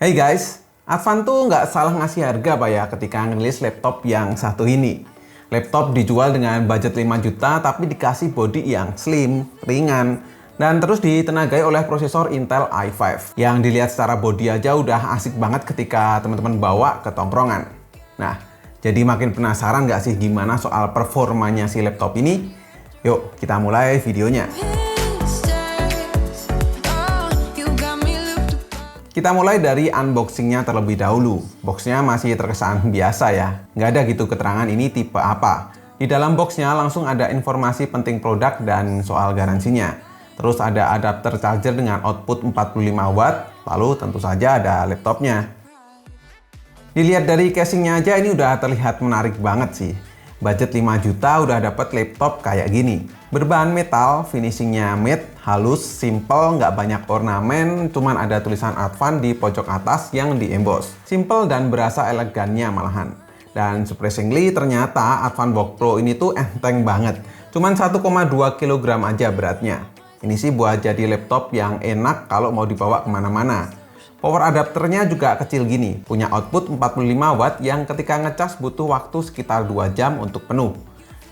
Hey guys, Advan tuh nggak salah ngasih harga Pak ya ketika ngerilis laptop yang satu ini. Laptop dijual dengan budget 5 juta tapi dikasih body yang slim, ringan, dan terus ditenagai oleh prosesor Intel i5. Yang dilihat secara body aja udah asik banget ketika teman-teman bawa ke tongkrongan. Nah, jadi makin penasaran nggak sih gimana soal performanya si laptop ini? Yuk kita mulai videonya. Kita mulai dari unboxingnya terlebih dahulu. Boxnya masih terkesan biasa ya. Nggak ada gitu keterangan ini tipe apa. Di dalam boxnya langsung ada informasi penting produk dan soal garansinya. Terus ada adapter charger dengan output 45 watt. Lalu tentu saja ada laptopnya. Dilihat dari casingnya aja ini udah terlihat menarik banget sih. Budget 5 juta udah dapet laptop kayak gini. Berbahan metal, finishingnya matte, halus, simple, nggak banyak ornamen, cuman ada tulisan Advan di pojok atas yang di-emboss. Simple dan berasa elegannya malahan. Dan surprisingly ternyata Advanbook Pro ini tuh enteng banget. Cuman 1,2 kg aja beratnya. Ini sih buat jadi laptop yang enak kalau mau dibawa kemana-mana. Power adapternya juga kecil gini, punya output 45 watt yang ketika ngecas butuh waktu sekitar 2 jam untuk penuh.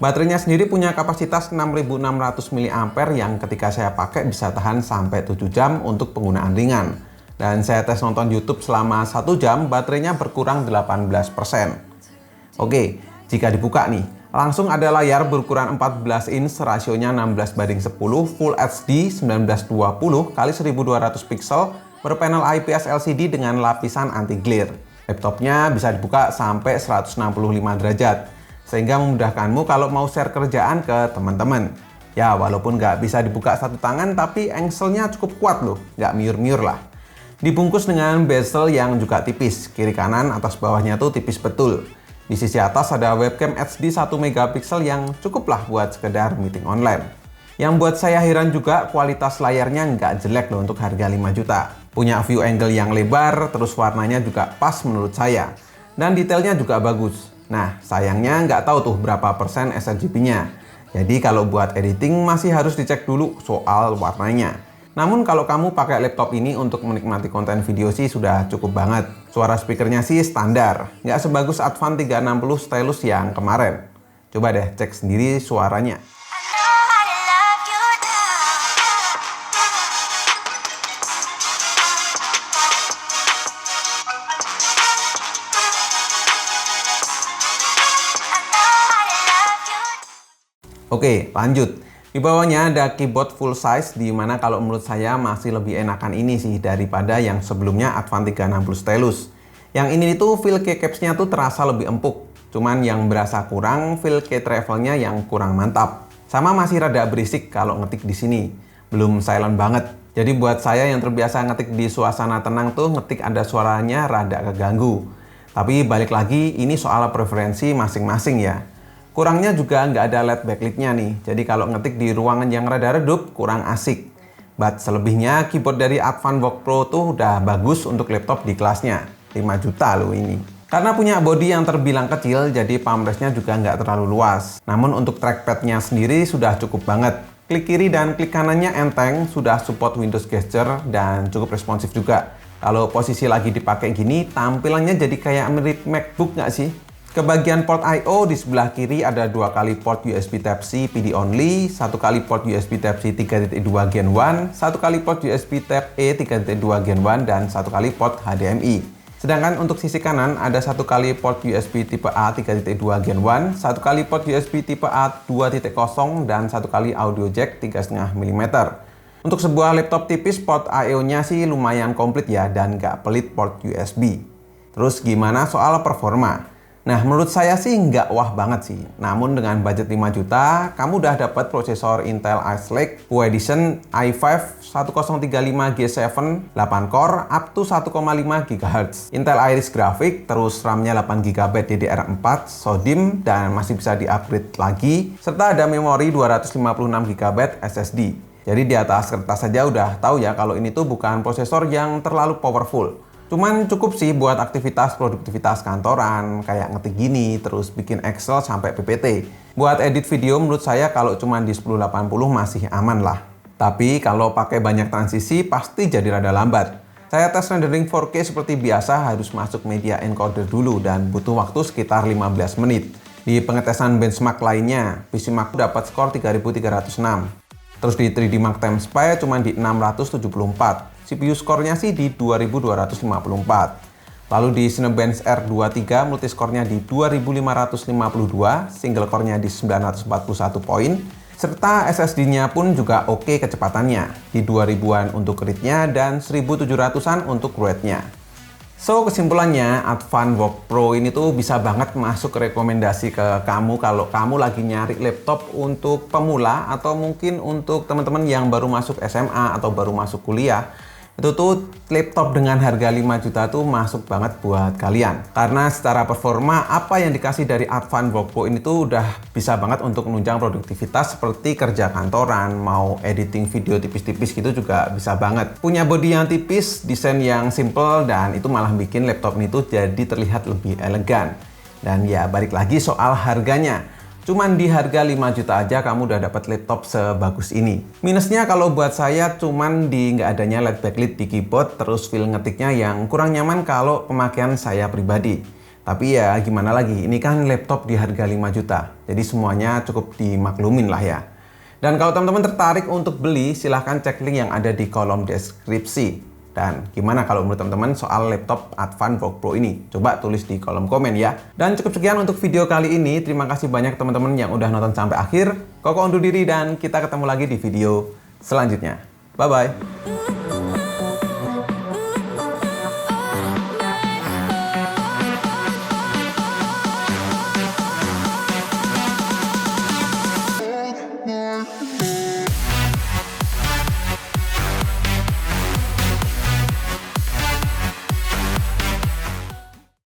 Baterainya sendiri punya kapasitas 6600 mAh yang ketika saya pakai bisa tahan sampai 7 jam untuk penggunaan ringan. Dan saya tes nonton YouTube selama 1 jam, baterainya berkurang 18%. Oke, jika dibuka nih, langsung ada layar berukuran 14 inch, rasionya 16:10, Full HD 1920 x 1200 pixel, berpanel IPS LCD dengan lapisan anti-glare. Laptopnya bisa dibuka sampai 165 derajat, sehingga memudahkanmu kalau mau share kerjaan ke teman-teman. Ya, walaupun nggak bisa dibuka satu tangan, tapi engselnya cukup kuat loh, nggak miur-miur lah. Dibungkus dengan bezel yang juga tipis, kiri kanan atas bawahnya tuh tipis betul. Di sisi atas ada webcam HD 1 megapiksel yang cukup lah buat sekedar meeting online. Yang buat saya heran juga kualitas layarnya nggak jelek loh untuk harga 5 juta. Punya view angle yang lebar, terus warnanya juga pas menurut saya. Dan detailnya juga bagus. Nah, sayangnya nggak tahu tuh berapa persen sRGB-nya. Jadi kalau buat editing masih harus dicek dulu soal warnanya. Namun kalau kamu pakai laptop ini untuk menikmati konten video sih sudah cukup banget. Suara speakernya sih standar, nggak sebagus Advan 360 stylus yang kemarin. Coba deh cek sendiri suaranya. Oke, lanjut. Di bawahnya ada keyboard full size, di mana kalau menurut saya masih lebih enakan ini sih daripada yang sebelumnya Advan 360 stylus. Yang ini tuh feel keycaps-nya tuh terasa lebih empuk. Cuman yang berasa kurang feel key travel-nya yang kurang mantap. Sama masih rada berisik kalau ngetik di sini. Belum silent banget. Jadi buat saya yang terbiasa ngetik di suasana tenang tuh ngetik ada suaranya rada keganggu. Tapi balik lagi ini soal preferensi masing-masing ya. Kurangnya juga nggak ada LED backlit-nya nih, jadi kalau ngetik di ruangan yang rada redup kurang asik. But selebihnya keyboard dari Advanbook Pro tuh udah bagus untuk laptop di kelasnya, 5 juta loh ini. Karena punya body yang terbilang kecil, jadi palm rest-nya juga nggak terlalu luas. Namun untuk trackpad-nya sendiri sudah cukup banget. Klik kiri dan klik kanannya enteng, sudah support Windows gesture, dan cukup responsif juga. Kalau posisi lagi dipakai gini, tampilannya jadi kayak mirip MacBook nggak sih? Ke bagian port I/O di sebelah kiri ada 2 kali port USB Type-C PD only, 1 kali port USB Type-C 3.2 Gen 1, 1 kali port USB Type-E 3.2 Gen 1, dan 1 kali port HDMI. Sedangkan untuk sisi kanan ada 1 kali port USB tipe A 3.2 Gen 1, 1 kali port USB tipe A 2.0, dan 1 kali audio jack 3,5 mm. Untuk sebuah laptop tipis port I/O-nya sih lumayan komplit ya dan nggak pelit port USB. Terus gimana soal performa? Nah, menurut saya sih nggak wah banget sih. Namun dengan budget 5 juta, kamu udah dapat prosesor Intel Ice Lake Full Edition i5 1035G7 8 core up to 1,5 GHz. Intel Iris Graphics, terus RAM-nya 8 GB DDR4 SODIMM dan masih bisa di-upgrade lagi, serta ada memori 256 GB SSD. Jadi di atas kertas saja udah tahu ya kalau ini tuh bukan prosesor yang terlalu powerful. Cuman cukup sih buat aktivitas produktivitas kantoran, kayak ngetik gini, terus bikin Excel sampai PPT. Buat edit video menurut saya kalau cuma di 1080 masih aman lah. Tapi kalau pakai banyak transisi pasti jadi rada lambat. Saya tes rendering 4K seperti biasa harus masuk media encoder dulu dan butuh waktu sekitar 15 menit. Di pengetesan benchmark lainnya, PC Mac dapat skor 3306. Terus di 3D Mark Timespy cuma di 674. CPU skornya sih di 2254. Lalu di Cinebench R23 multiskornya di 2552, single core-nya di 941 poin, serta SSD-nya pun juga oke kecepatannya, di 2000-an untuk read-nya dan 1700-an untuk write-nya. So, kesimpulannya, Advanbox Pro ini tuh bisa banget masuk rekomendasi ke kamu kalau kamu lagi nyari laptop untuk pemula atau mungkin untuk teman-teman yang baru masuk SMA atau baru masuk kuliah. Itu tuh laptop dengan harga 5 juta tuh masuk banget buat kalian. Karena secara performa apa yang dikasih dari Advanbox Pro ini tuh udah bisa banget untuk menunjang produktivitas seperti kerja kantoran, mau editing video tipis-tipis gitu juga bisa banget. Punya body yang tipis, desain yang simple, dan itu malah bikin laptop ini tuh jadi terlihat lebih elegan. Dan ya balik lagi soal harganya. Cuman di harga 5 juta aja kamu udah dapat laptop sebagus ini. Minusnya kalau buat saya cuman di nggak adanya LED backlit di keyboard, terus feel ngetiknya yang kurang nyaman kalau pemakaian saya pribadi. Tapi ya gimana lagi, ini kan laptop di harga 5 juta. Jadi semuanya cukup dimaklumin lah ya. Dan kalau teman-teman tertarik untuk beli, silahkan cek link yang ada di kolom deskripsi. Dan gimana kalau menurut teman-teman soal laptop Advanbox Pro ini? Coba tulis di kolom komen ya. Dan cukup sekian untuk video kali ini. Terima kasih banyak teman-teman yang udah nonton sampai akhir. Koko undur diri dan kita ketemu lagi di video selanjutnya. Bye-bye.